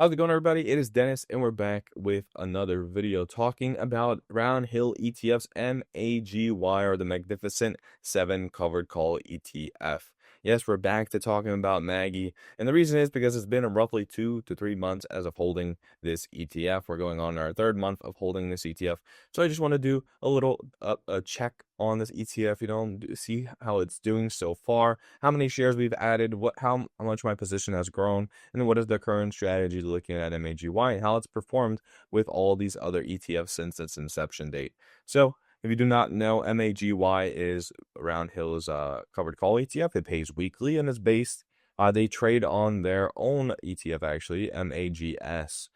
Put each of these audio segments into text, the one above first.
How's it going, everybody? It is Dennis, and we're back with another video talking about Roundhill ETFs, MAGY, or the Magnificent 7 Covered Call ETF. Yes, we're back to talking about MAGY, and the reason is because it's been roughly 2 to 3 months as of holding this ETF. We're going on our third month of holding this ETF, so I just want to do a little a check on this ETF, see how it's doing so far, how many shares we've added, how much my position has grown, and what is the current strategy looking at MAGY and how it's performed with all these other ETFs since its inception date. So if you do not know, MAGY is Roundhill's covered call ETF. It pays weekly and is based, they trade on their own ETF actually, MAGS,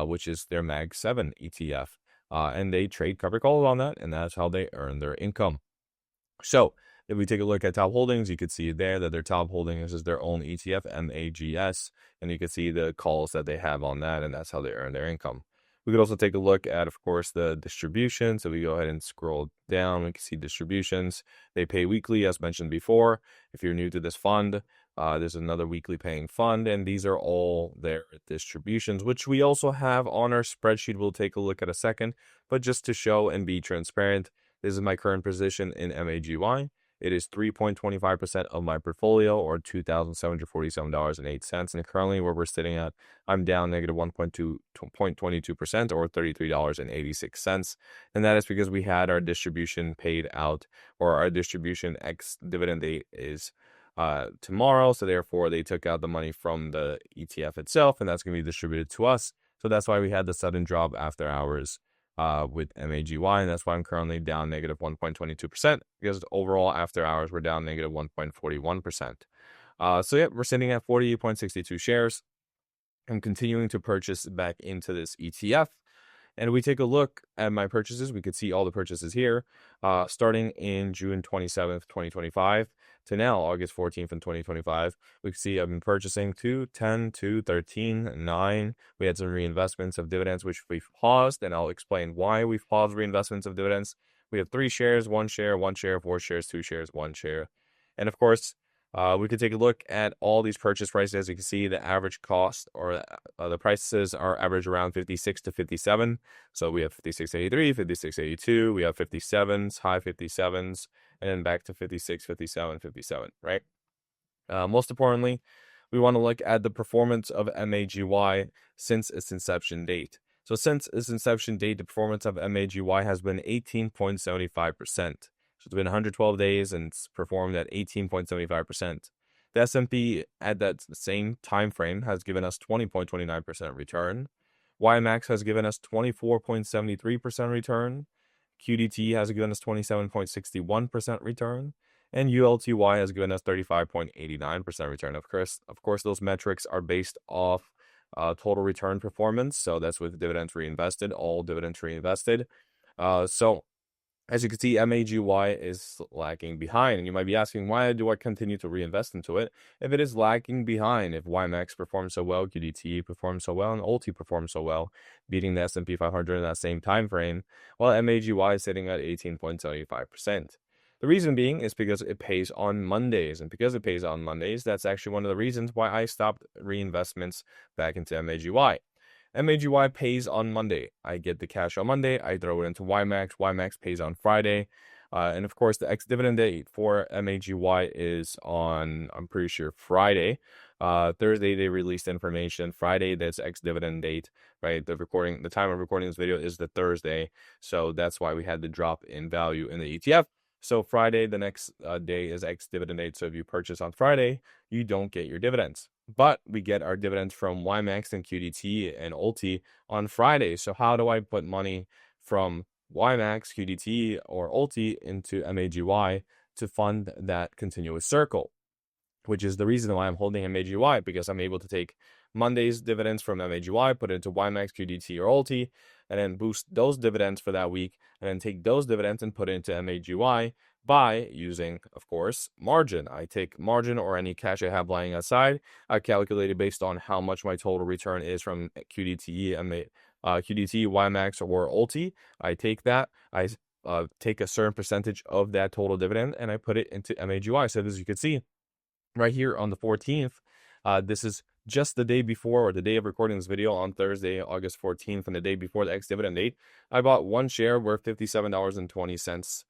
which is their MAG 7 ETF. And they trade covered calls on that, and that's how they earn their income. So if we take a look at top holdings, you could see there that their top holdings is their own ETF, MAGS, and you can see the calls that they have on that, and that's how they earn their income. We could also take a look at, of course, the distribution. So we go ahead and scroll down. We can see distributions. They pay weekly, as mentioned before. If you're new to this fund, there's another weekly paying fund, and these are all their distributions, which we also have on our spreadsheet. We'll take a look at a second, but just to show and be transparent, this is my current position in MAGY. It is 3.25% of my portfolio, or $2,747.08. And currently where we're sitting at, I'm down negative 1.22%, or $33.86. And that is because we had our distribution paid out, or our distribution ex dividend date is tomorrow. So therefore they took out the money from the ETF itself, and that's going to be distributed to us. So that's why we had the sudden drop after hours with MAGY, and that's why I'm currently down negative 1.22%, because overall after hours we're down negative 1.41%. So yeah, we're sitting at 48.62 shares. I'm continuing to purchase back into this ETF. And we take a look at my purchases, we could see all the purchases here, starting in June 27th, 2025 to now, August 14th, 2025. We can see I've been purchasing 2, 10, 2, 13, 9. We had some reinvestments of dividends, which we've paused, and I'll explain why we've paused reinvestments of dividends. We have 3 shares, 1 share, 1 share, 4 shares, 2 shares, 1 share. And of course, we could take a look at all these purchase prices. As you can see, the average cost, or the prices are average around 56 to 57. So we have 56.83, 56.82. We have 57s, high 57s, and then back to 56, 57, 57, right? Most importantly, we want to look at the performance of MAGY since its inception date. So since its inception date, the performance of MAGY has been 18.75%. So it's been 112 days and it's performed at 18.75%. The S&P at that same time frame has given us 20.29% return. YMAX has given us 24.73% return. QDTE has given us 27.61% return. And ULTY has given us 35.89% return. Of course, those metrics are based off total return performance. So that's with dividends reinvested, all dividends reinvested. So as you can see, MAGY is lagging behind, and you might be asking, why do I continue to reinvest into it if it is lagging behind? If YMAX performs so well, QDTE performs so well, and ULTY performs so well, beating the S&P 500 in that same time frame, while MAGY is sitting at 18.75%. The reason being is because it pays on Mondays, and because it pays on Mondays, that's actually one of the reasons why I stopped reinvestments back into MAGY. MAGY pays on Monday. I get the cash on Monday. I throw it into YMAX. YMAX pays on Friday. And of course, the ex-dividend date for MAGY is on, I'm pretty sure, Friday. Thursday, they released information. Friday, that's ex-dividend date, right? The time of recording this video is the Thursday. So that's why we had the drop in value in the ETF. So Friday, the next day, is ex-dividend date. So if you purchase on Friday, you don't get your dividends. But we get our dividends from YMAX and QDTE and ULTY on Friday. So how do I put money from YMAX, QDTE, or ULTY into MAGY to fund that continuous circle? Which is the reason why I'm holding MAGY, because I'm able to take Monday's dividends from MAGY, put it into YMAX, QDTE, or ULTY, and then boost those dividends for that week, and then take those dividends and put it into MAGY by using, of course, margin. I take margin, or any cash I have lying aside. I calculate it based on how much my total return is from QDTE, QDTE, YMAX, or ULTY. I take that. I take a certain percentage of that total dividend, and I put it into MAGY. So as you can see, right here on the 14th, this is just the day before, or the day of recording this video on Thursday, August 14th, and the day before the ex-dividend date, I bought one share worth $57.20,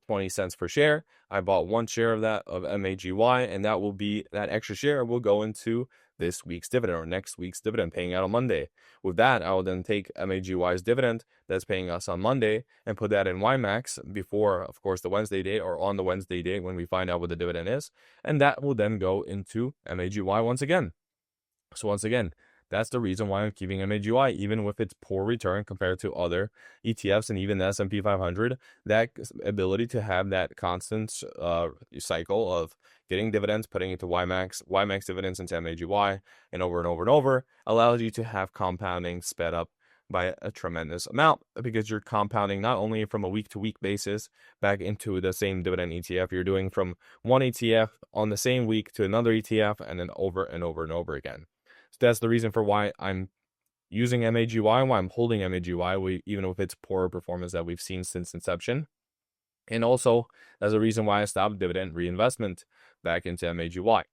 20 cents per share. I bought one share of that of MAGY, and that extra share will go into this week's dividend or next week's dividend paying out on Monday. With that, I will then take MAGY's dividend that's paying us on Monday and put that in YMAX before, of course, the Wednesday date, or on the Wednesday date when we find out what the dividend is. And that will then go into MAGY once again. So once again, that's the reason why I'm keeping MAGY, even with its poor return compared to other ETFs and even the S&P 500. That ability to have that constant cycle of getting dividends, putting it to YMAX dividends into MAGY, and over allows you to have compounding sped up by a tremendous amount, because you're compounding not only from a week-to-week basis back into the same dividend ETF, you're doing from one ETF on the same week to another ETF, and then over and over again. So that's the reason for why I'm using MAGY, why I'm holding MAGY, even with its poor performance that we've seen since inception. And also, that's the reason why I stopped dividend reinvestment back into MAGY. But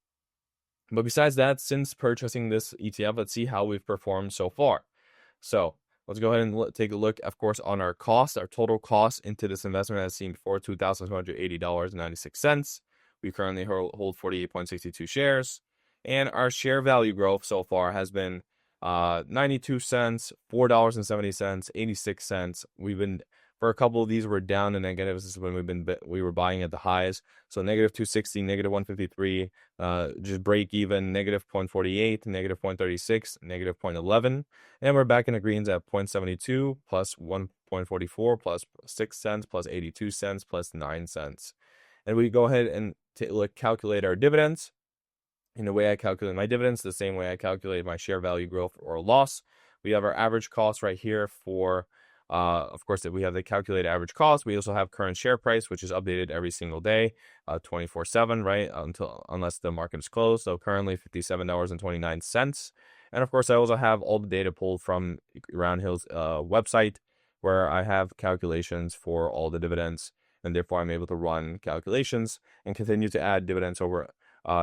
besides that, since purchasing this ETF, let's see how we've performed so far. So let's go ahead and take a look, of course, on our cost. Our total cost into this investment, as seen before, $2,280.96. We currently hold 48.62 shares. And our share value growth so far has been 92 cents, $4.70, 86 cents. We've been, for a couple of these, we're down to negatives. This is when we were buying at the highs. So negative 260, negative 153, just break even, negative 0.48, negative 0.36, negative 0.11. And we're back in the greens at 0.72, plus 1.44, plus 6 cents, plus 82 cents, plus 9 cents. And we go ahead and calculate our dividends. In the way I calculate my dividends, the same way I calculate my share value growth or loss. We have our average cost right here for, of course, we have the calculated average cost. We also have current share price, which is updated every single day, 24/7, right? Unless the market is closed. So currently $57.29. And of course, I also have all the data pulled from Roundhill's website, where I have calculations for all the dividends. And therefore, I'm able to run calculations and continue to add dividends over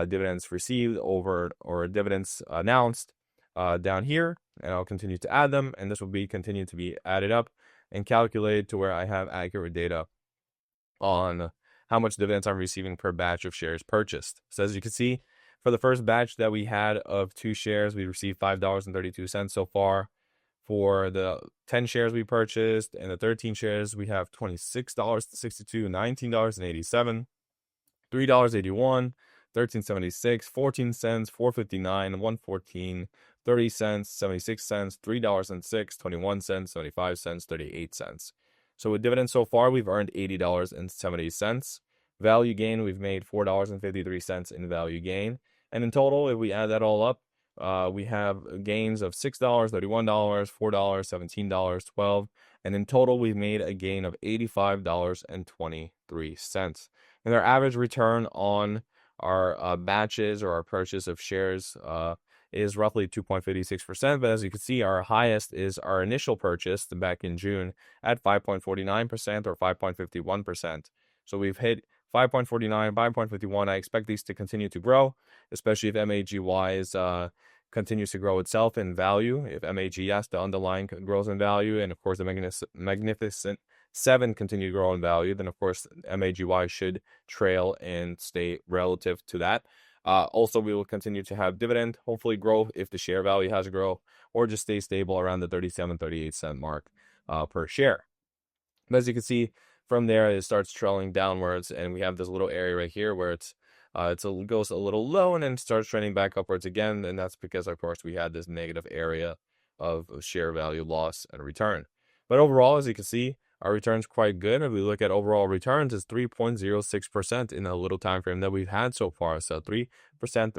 dividends received over, or dividends announced down here, and I'll continue to add them, and this will be continue to be added up and calculated to where I have accurate data on how much dividends I'm receiving per batch of shares purchased. So as you can see, for the first batch that we had of 2 shares, we received $5.32 so far. For the 10 shares we purchased and the 13 shares, we have $26.62, $19.87, $3.81, $13.76, 14 cents, $4.59, $1.14, 30 cents, 76 cents, $3.06, 21 cents, 75 cents, 38 cents. So with dividends so far, we've earned $80.70. Value gain, we've made $4.53 in value gain. And in total, if we add that all up, we have gains of $6, $31, $4, $17, $12. And in total, we've made a gain of $85.23. And our average return on our batches or our purchase of shares is roughly 2.56%. But as you can see, our highest is our initial purchase back in June at 5.49% or 5.51%. So we've hit 5.49, 5.51. I expect these to continue to grow, especially if MAGY continues to grow itself in value. If MAGS, the underlying, grows in value, and of course the Magnificent 7 continue to grow in value, then of course MAGY should trail and stay relative to that. Also, we will continue to have dividend, hopefully grow if the share value has to grow, or just stay stable around the 37-38 cent mark per share. But as you can see, from there it starts trailing downwards, and we have this little area right here where it goes a little low and then starts trending back upwards again, and that's because, of course, we had this negative area of share value loss and return. But overall, as you can see, our return's quite good. If we look at overall returns, it's 3.06% in the little time frame that we've had so far. So 3%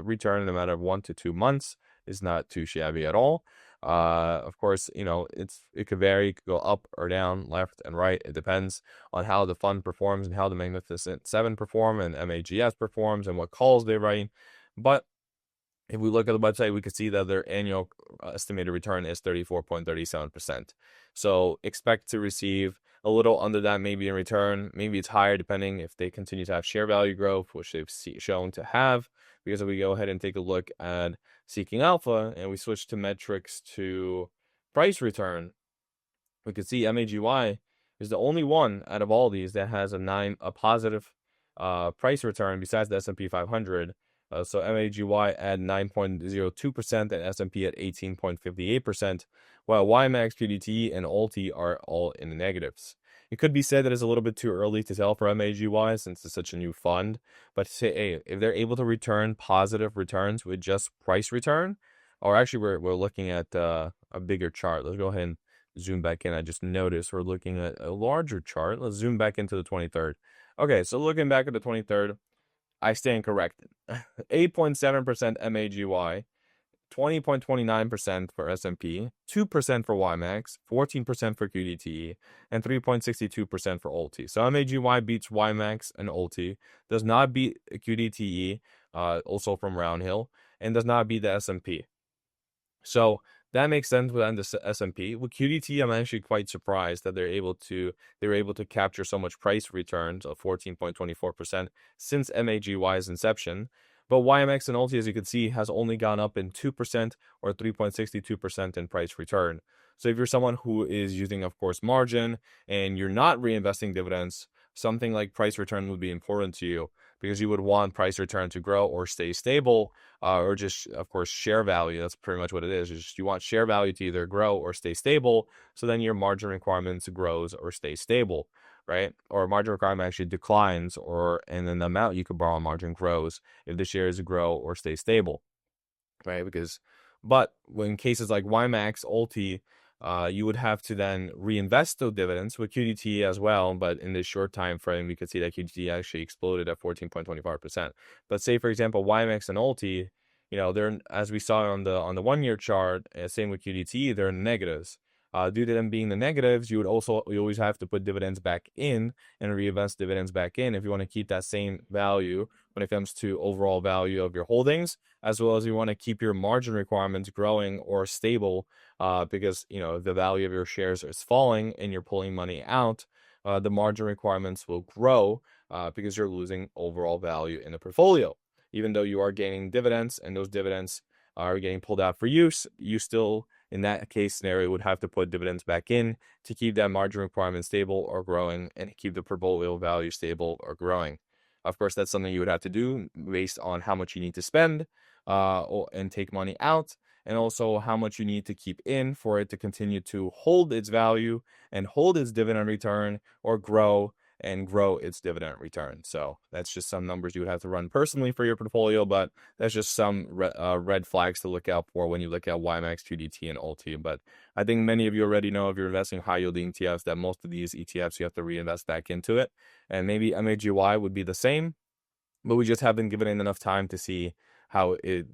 return in a matter of 1 to 2 months is not too shabby at all. Of course, it could vary, it could go up or down, left and right. It depends on how the fund performs and how the Magnificent 7 perform and MAGS performs and what calls they write. But if we look at the website, we can see that their annual estimated return is 34.37%. So expect to receive a little under that maybe in return. Maybe it's higher depending if they continue to have share value growth, which they've shown to have. Because if we go ahead and take a look at seeking alpha and we switch to metrics to price return, we could see MAGY is the only one out of all these that has a positive price return besides the S&P 500. So MAGY at 9.02% and S&P at 18.58%, while YMAX, QDTE, and ULTY are all in the negatives. It could be said that it's a little bit too early to tell for MAGY since it's such a new fund, but say, hey, if they're able to return positive returns with just price return, or actually we're looking at a bigger chart. Let's go ahead and zoom back in. I just noticed we're looking at a larger chart. Let's zoom back into the 23rd. Okay, so looking back at the 23rd, I stand corrected. 8.7% MAGY, 20.29% for S&P, 2% for YMAX, 14% for QDTE, and 3.62% for ULTY. So MAGY beats YMAX and ULTY, does not beat QDTE, also from Roundhill, and does not beat the S&P. So that makes sense within the S&P. With QDT, I'm actually quite surprised that they were able to capture so much price returns of 14.24% since MAGY's inception. But YMX and ULTY, as you can see, has only gone up in 2% or 3.62% in price return. So if you're someone who is using, of course, margin and you're not reinvesting dividends, something like price return would be important to you because you would want price return to grow or stay stable, or just, of course, share value. That's pretty much what it is. It's just you want share value to either grow or stay stable, so then your margin requirements grows or stay stable, right? Or margin requirement actually declines, and then the amount you could borrow on margin grows if the shares grow or stay stable, right? But when cases like YMAX, ULTY, you would have to then reinvest those dividends with QDT as well. But in this short time frame, we could see that QDT actually exploded at 14.25%. But say, for example, YMAX and ULTY, they're, as we saw on the 1 year chart, same with QDT, they're in negatives. Due to them being the negatives, you always have to put dividends back in and reinvest dividends back in if you want to keep that same value when it comes to overall value of your holdings, as well as you want to keep your margin requirements growing or stable, because the value of your shares is falling and you're pulling money out. The margin requirements will grow because you're losing overall value in the portfolio. Even though you are gaining dividends and those dividends are getting pulled out for use, you still, in that case scenario, would have to put dividends back in to keep that margin requirement stable or growing and keep the portfolio value stable or growing. Of course, that's something you would have to do based on how much you need to spend and take money out, and also how much you need to keep in for it to continue to hold its value and hold its dividend return or grow its dividend return. So that's just some numbers you would have to run personally for your portfolio, but that's just some red flags to look out for when you look at YMAX, QDT, and ULTY. But I think many of you already know, if you're investing high-yielding ETFs, that most of these ETFs you have to reinvest back into it. And maybe MAGY would be the same, but we just haven't given it enough time to see how it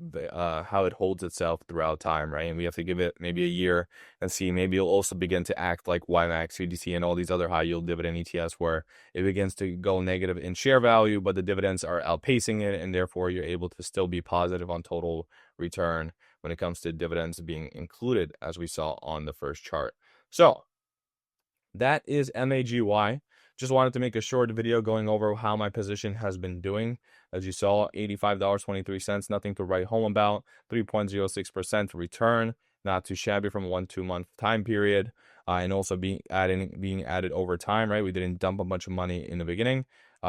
holds itself throughout time, right? And we have to give it maybe a year and see. Maybe it'll also begin to act like YMAX, QDT, and all these other high yield dividend ETFs, where it begins to go negative in share value, but the dividends are outpacing it, and therefore you're able to still be positive on total return when it comes to dividends being included, as we saw on the first chart. So that is MAGY. Just wanted to make a short video going over how my position has been doing. As you saw, $85.23, nothing to write home about. 3.06% return, not too shabby from a 1-2 month time period. And also being added over time, right? We didn't dump a bunch of money in the beginning.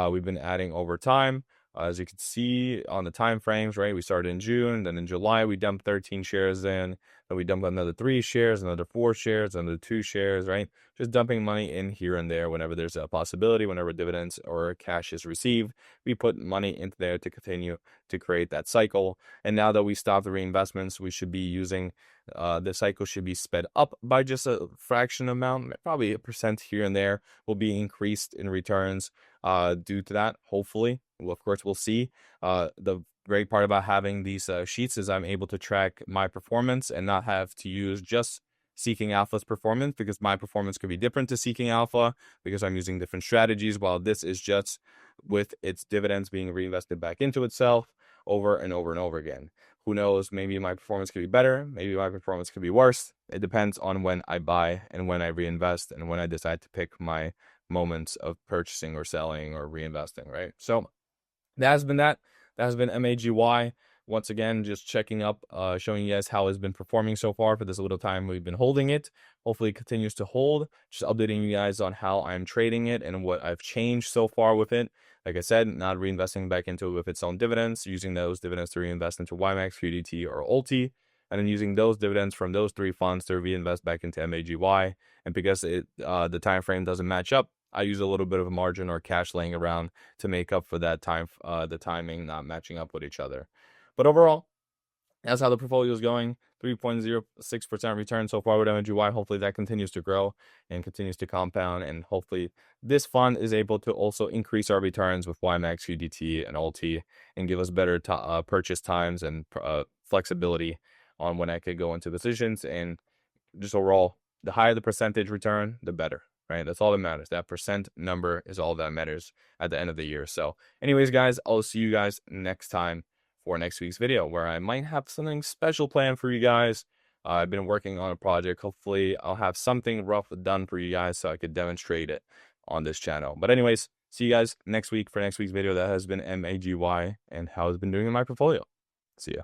We've been adding over time. As you can see on the time frames, right? We started in June, then in July we dumped 13 shares in, then we dumped another 3 shares, another 4 shares, another 2 shares, right? Just dumping money in here and there whenever there's a possibility, whenever dividends or cash is received, we put money into there to continue to create that cycle. And now that we stopped the reinvestments, we should be using the cycle should be sped up by just a fraction amount, probably 1% here and there will be increased in returns due to that, hopefully. Well, of course, we'll see. The great part about having these sheets is I'm able to track my performance and not have to use just Seeking Alpha's performance, because my performance could be different to Seeking Alpha because I'm using different strategies, while this is just with its dividends being reinvested back into itself over and over and over again. Who knows, maybe my performance could be better, maybe my performance could be worse. It depends on when I buy and when I reinvest and when I decide to pick my moments of purchasing or selling or reinvesting, right? So that has been MAGY. once again, just checking up, showing you guys how it's been performing so far for this little time we've been holding it. Hopefully it continues to hold. Just updating you guys on how I'm trading it and what I've changed so far with it. Like I said, not reinvesting back into it with its own dividends, using those dividends to reinvest into YMAX, QDTE, or ULTY, and then using those dividends from those 3 funds to reinvest back into MAGY. And because the time frame doesn't match up, I use a little bit of a margin or cash laying around to make up for that time, the timing not matching up with each other. But overall, that's how the portfolio is going. 3.06% return so far with MAGY. Hopefully that continues to grow and continues to compound. And hopefully this fund is able to also increase our returns with YMAX, QDT, and ULTY and give us better purchase times and flexibility on when I could go into positions. And just overall, the higher the percentage return, the better, right? That's all that matters. That percent number is all that matters at the end of the year. So anyways, guys, I'll see you guys next time for next week's video, where I might have something special planned for you guys. I've been working on a project. Hopefully I'll have something rough done for you guys so I could demonstrate it on this channel. But anyways, see you guys next week for next week's video. That has been MAGY and how it's been doing in my portfolio. See ya.